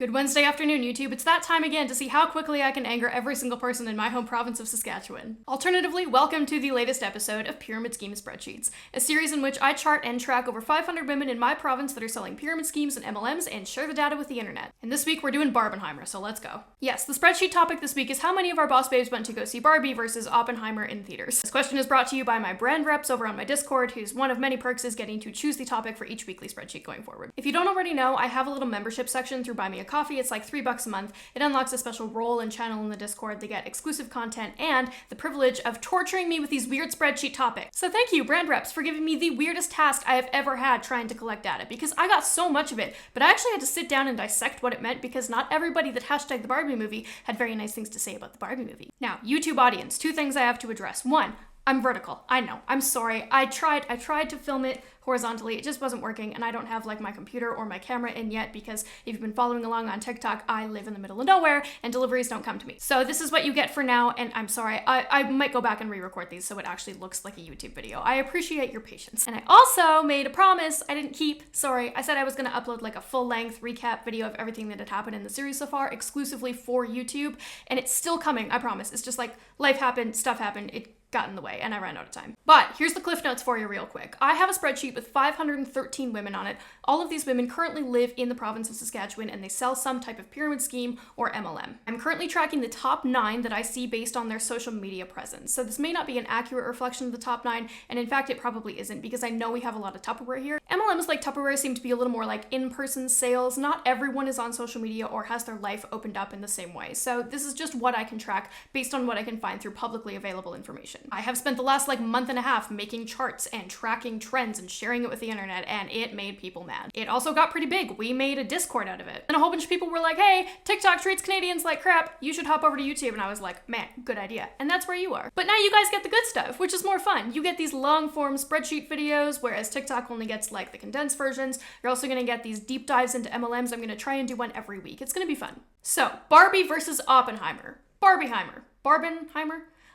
Good Wednesday afternoon, YouTube. It's that time again to see how quickly I can anger every single person in my home province of Saskatchewan. Alternatively, welcome to the latest episode of Pyramid Scheme Spreadsheets, a series in which I chart and track over 500 women in my province that are selling pyramid schemes and MLMs and share the data with the internet. And this week we're doing Barbenheimer, so let's go. Yes, the spreadsheet topic this week is how many of our boss babes went to go see Barbie versus Oppenheimer in theaters. This question is brought to you by my brand reps over on my Discord, whose one of many perks is getting to choose the topic for each weekly spreadsheet going forward. If you don't already know, I have a little membership section through Buy Me a Coffee. It's like $3 a month. It unlocks a special role and channel in the Discord. They get exclusive content and the privilege of torturing me with these weird spreadsheet topics. So thank you, brand reps, for giving me the weirdest task I have ever had trying to collect data, because I got so much of it, but I actually had to sit down and dissect what it meant because not everybody that hashtagged the Barbie movie had very nice things to say about the Barbie movie. Now, YouTube audience, two things I have to address. One, I'm vertical. I know. I'm sorry. I tried to film it horizontally. It just wasn't working, and I don't have like my computer or my camera in yet because if you've been following along on TikTok, I live in the middle of nowhere and deliveries don't come to me. So this is what you get for now, and I'm sorry. I might go back and re-record these so it actually looks like a YouTube video. I appreciate your patience. And I also made a promise I didn't keep. Sorry. I said I was going to upload like a full-length recap video of everything that had happened in the series so far exclusively for YouTube, and it's still coming, I promise. It's just like life happened, stuff happened, it got in the way, and I ran out of time. But here's the cliff notes for you real quick. I have a spreadsheet with 513 women on it. All of these women currently live in the province of Saskatchewan, and they sell some type of pyramid scheme or MLM. I'm currently tracking the top 9 that I see based on their social media presence. So this may not be an accurate reflection of the top 9, and in fact it probably isn't, because I know we have a lot of Tupperware here. MLMs like Tupperware seem to be a little more like in-person sales. Not everyone is on social media or has their life opened up in the same way. So this is just what I can track based on what I can find through publicly available information. I have spent the last like month and a half making charts and tracking trends and sharing it with the internet, and it made people mad. It also got pretty big. We made a Discord out of it. And a whole bunch of people were like, hey, TikTok treats Canadians like crap. You should hop over to YouTube. And I was like, man, good idea. And that's where you are. But now you guys get the good stuff, which is more fun. You get these long form spreadsheet videos, whereas TikTok only gets like the condensed versions. You're also going to get these deep dives into MLMs. I'm going to try and do one every week. It's going to be fun. So Barbie versus Oppenheimer. Barbenheimer.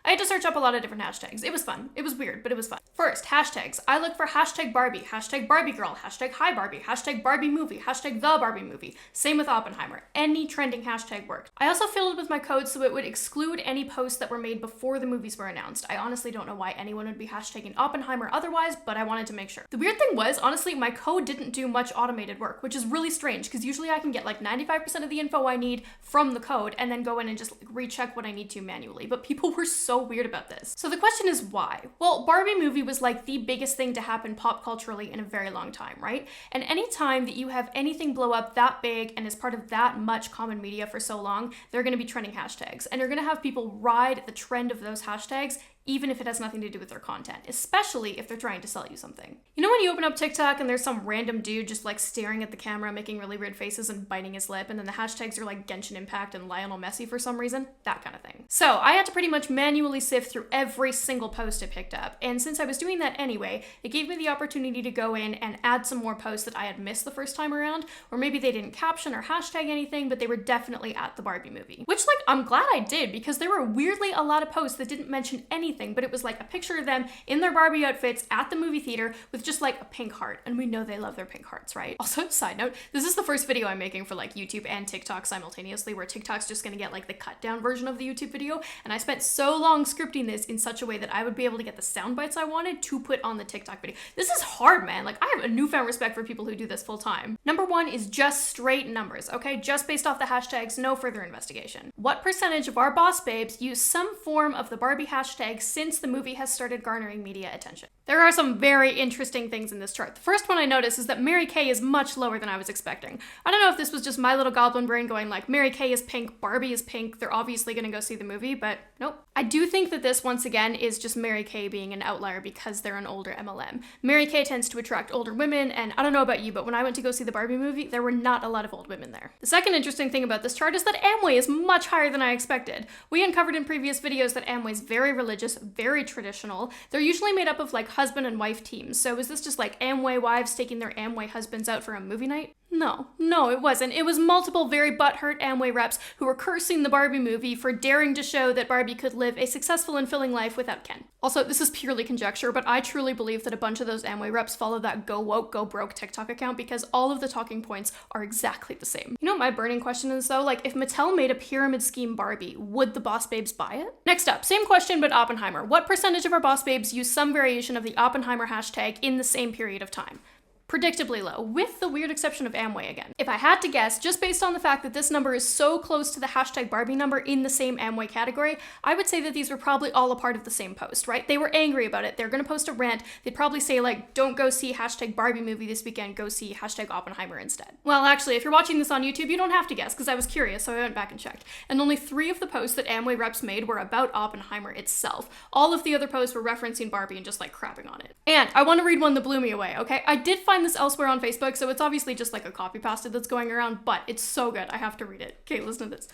I had to search up a lot of different hashtags. It was fun. It was weird, but it was fun. First, hashtags. I look for hashtag Barbie, hashtag Barbie girl, hashtag hi Barbie, hashtag Barbie movie, hashtag the Barbie movie. Same with Oppenheimer. Any trending hashtag worked. I also fiddled with my code so it would exclude any posts that were made before the movies were announced. I honestly don't know why anyone would be hashtagging Oppenheimer otherwise, but I wanted to make sure. The weird thing was, honestly, my code didn't do much automated work, which is really strange because usually I can get like 95% of the info I need from the code and then go in and just like, recheck what I need to manually. But people were so weird about this. So the question is why? Well, Barbie movie was like the biggest thing to happen pop culturally in a very long time, right? And any time that you have anything blow up that big and is part of that much common media for so long, they're going to be trending hashtags, and you're going to have people ride the trend of those hashtags even if it has nothing to do with their content, especially if they're trying to sell you something. You know when you open up TikTok and there's some random dude just like staring at the camera, making really weird faces and biting his lip, and then the hashtags are like Genshin Impact and Lionel Messi for some reason? That kind of thing. So I had to pretty much manually sift through every single post I picked up, and since I was doing that anyway, it gave me the opportunity to go in and add some more posts that I had missed the first time around, or maybe they didn't caption or hashtag anything, but they were definitely at the Barbie movie. Which like, I'm glad I did, because there were weirdly a lot of posts that didn't mention anything, but it was like a picture of them in their Barbie outfits at the movie theater with just like a pink heart, and we know they love their pink hearts, right? Also, side note, this is the first video I'm making for like YouTube and TikTok simultaneously, where TikTok's just gonna get like the cut down version of the YouTube video, and I spent so long scripting this in such a way that I would be able to get the sound bites I wanted to put on the TikTok video. This is hard, man. Like, I have a newfound respect for people who do this full time. Number 1 is just straight numbers, okay? Just based off the hashtags, no further investigation. What percentage of our boss babes use some form of the Barbie hashtag since the movie has started garnering media attention? There are some very interesting things in this chart. The first one I noticed is that Mary Kay is much lower than I was expecting. I don't know if this was just my little goblin brain going like, Mary Kay is pink, Barbie is pink, they're obviously gonna go see the movie, but nope. I do think that this, once again, is just Mary Kay being an outlier because they're an older MLM. Mary Kay tends to attract older women, and I don't know about you, but when I went to go see the Barbie movie, there were not a lot of old women there. The second interesting thing about this chart is that Amway is much higher than I expected. We uncovered in previous videos that Amway's very religious, very traditional. They're usually made up of like husband and wife teams. So is this just like Amway wives taking their Amway husbands out for a movie night? No, it wasn't. It was multiple very butthurt Amway reps who were cursing the Barbie movie for daring to show that Barbie could live a successful and fulfilling life without Ken. Also, this is purely conjecture, but I truly believe that a bunch of those Amway reps follow that Go Woke, Go Broke TikTok account because all of the talking points are exactly the same. You know what my burning question is though? Like, if Mattel made a pyramid scheme Barbie, would the boss babes buy it? Next up, same question but Oppenheimer. What percentage of our boss babes use some variation of the Oppenheimer hashtag in the same period of time? Predictably low, with the weird exception of Amway again. If I had to guess, just based on the fact that this number is so close to the hashtag Barbie number in the same Amway category, I would say that these were probably all a part of the same post, right? They were angry about it. They're gonna post a rant. They'd probably say like, don't go see hashtag Barbie movie this weekend, go see hashtag Oppenheimer instead. Well, actually, if you're watching this on YouTube, you don't have to guess because I was curious, so I went back and checked. And only 3 of the posts that Amway reps made were about Oppenheimer itself. All of the other posts were referencing Barbie and just like crapping on it. And I want to read one that blew me away, okay? I did find this elsewhere on Facebook, so it's obviously just like a copy pasted that's going around, but it's so good, I have to read it. Okay, listen to this.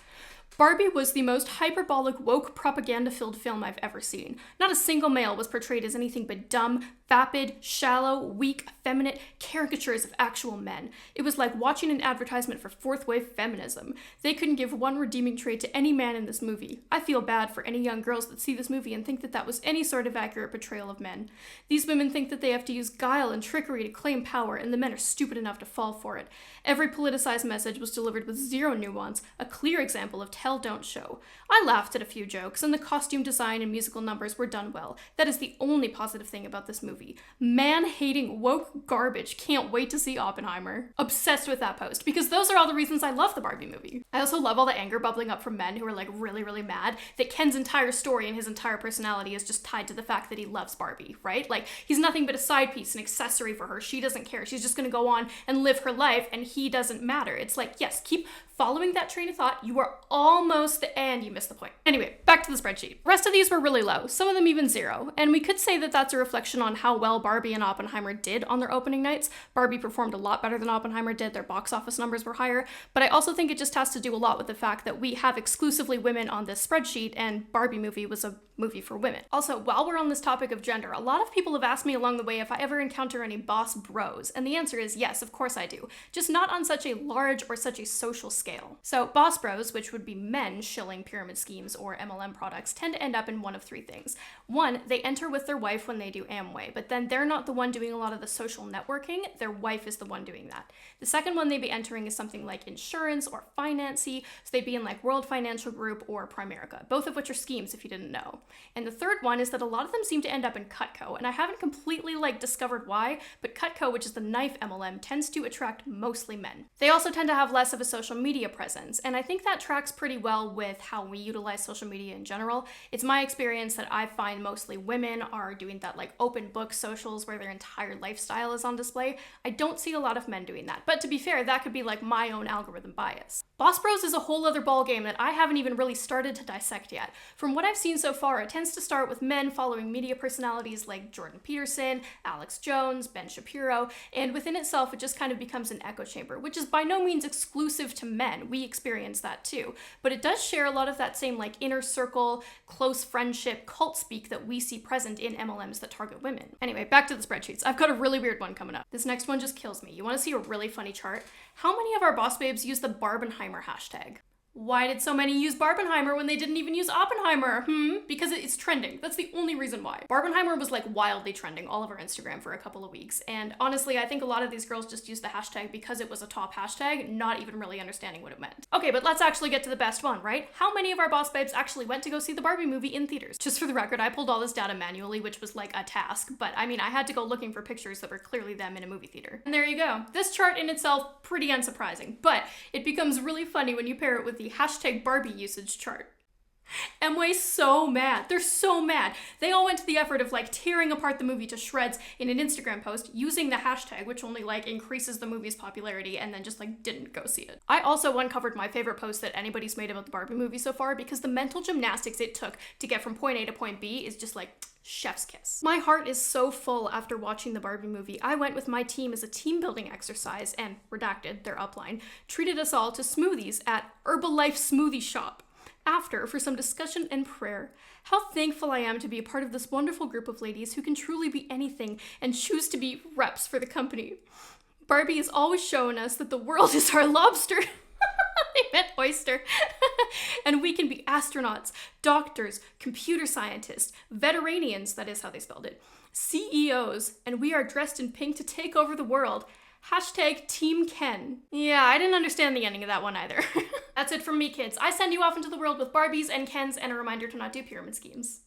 Barbie was the most hyperbolic, woke, propaganda-filled film I've ever seen. Not a single male was portrayed as anything but dumb, vapid, shallow, weak, effeminate caricatures of actual men. It was like watching an advertisement for fourth-wave feminism. They couldn't give one redeeming trait to any man in this movie. I feel bad for any young girls that see this movie and think that that was any sort of accurate portrayal of men. These women think that they have to use guile and trickery to claim power, and the men are stupid enough to fall for it. Every politicized message was delivered with zero nuance, a clear example of tell, don't show. I laughed at a few jokes, and the costume design and musical numbers were done well. That is the only positive thing about this movie. Man-hating woke garbage. Can't wait to see Oppenheimer. Obsessed with that post, because those are all the reasons I love the Barbie movie. I also love all the anger bubbling up from men who are like really, really mad that Ken's entire story and his entire personality is just tied to the fact that he loves Barbie, right? Like, he's nothing but a side piece, an accessory for her. She doesn't care. She's just gonna go on and live her life, and he doesn't matter. It's like, yes, keep following that train of thought. You are almost the end. You missed the point. Anyway, back to the spreadsheet. The rest of these were really low, some of them even 0. And we could say that that's a reflection on how well Barbie and Oppenheimer did on their opening nights. Barbie performed a lot better than Oppenheimer did. Their box office numbers were higher. But I also think it just has to do a lot with the fact that we have exclusively women on this spreadsheet, and Barbie movie was a movie for women. Also, while we're on this topic of gender, a lot of people have asked me along the way if I ever encounter any boss bros, and the answer is yes, of course I do. Just not on such a large or such a social scale. So boss bros, which would be men shilling pyramid schemes or MLM products, tend to end up in one of 3 things. 1, they enter with their wife when they do Amway, but then they're not the one doing a lot of the social networking, their wife is the one doing that. The second one they'd be entering is something like insurance or financy, so they'd be in like World Financial Group or Primerica, both of which are schemes if you didn't know. And the third one is that a lot of them seem to end up in Cutco, and I haven't completely discovered why, but Cutco, which is the knife MLM, tends to attract mostly men. They also tend to have less of a social media presence, and I think that tracks pretty well with how we utilize social media in general. It's my experience that I find mostly women are doing that open book socials where their entire lifestyle is on display. I don't see a lot of men doing that, but to be fair, that could be my own algorithm bias. Boss Bros is a whole other ballgame that I haven't even really started to dissect yet. From what I've seen so far, it tends to start with men following media personalities like Jordan Peterson, Alex Jones, Ben Shapiro, and within itself it just kind of becomes an echo chamber, which is by no means exclusive to men. We experience that too, but it does share a lot of that same inner circle, close friendship, cult speak that we see present in MLMs that target women. Anyway, back to the spreadsheets. I've got a really weird one coming up. This next one just kills me. You want to see a really funny chart? How many of our boss babes use the Barbenheimer hashtag? Why did so many use Barbenheimer when they didn't even use Oppenheimer? Because it's trending. That's the only reason why. Barbenheimer was wildly trending all over Instagram for a couple of weeks. And honestly, I think a lot of these girls just used the hashtag because it was a top hashtag, not even really understanding what it meant. Okay, but let's actually get to the best one, right? How many of our boss babes actually went to go see the Barbie movie in theaters? Just for the record, I pulled all this data manually, which was a task, but I mean, I had to go looking for pictures that were clearly them in a movie theater. And there you go. This chart in itself, pretty unsurprising, but it becomes really funny when you pair it with the hashtag Barbie usage chart. Amway's so mad. They're so mad. They all went to the effort of tearing apart the movie to shreds in an Instagram post using the hashtag, which only increases the movie's popularity, and then just didn't go see it. I also uncovered my favorite post that anybody's made about the Barbie movie so far because the mental gymnastics it took to get from point A to point B is just chef's kiss. My heart is so full after watching the Barbie movie. I went with my team as a team building exercise and, redacted, their upline, treated us all to smoothies at Herbalife Smoothie Shop. After, for some discussion and prayer. How thankful I am to be a part of this wonderful group of ladies who can truly be anything and choose to be reps for the company. Barbie has always shown us that the world is our lobster. They meant oyster. And we can be astronauts, doctors, computer scientists, veteranians, that is how they spelled it, CEOs, and we are dressed in pink to take over the world. Hashtag Team Ken. Yeah, I didn't understand the ending of that one either. That's it from me, kids. I send you off into the world with Barbies and Kens and a reminder to not do pyramid schemes.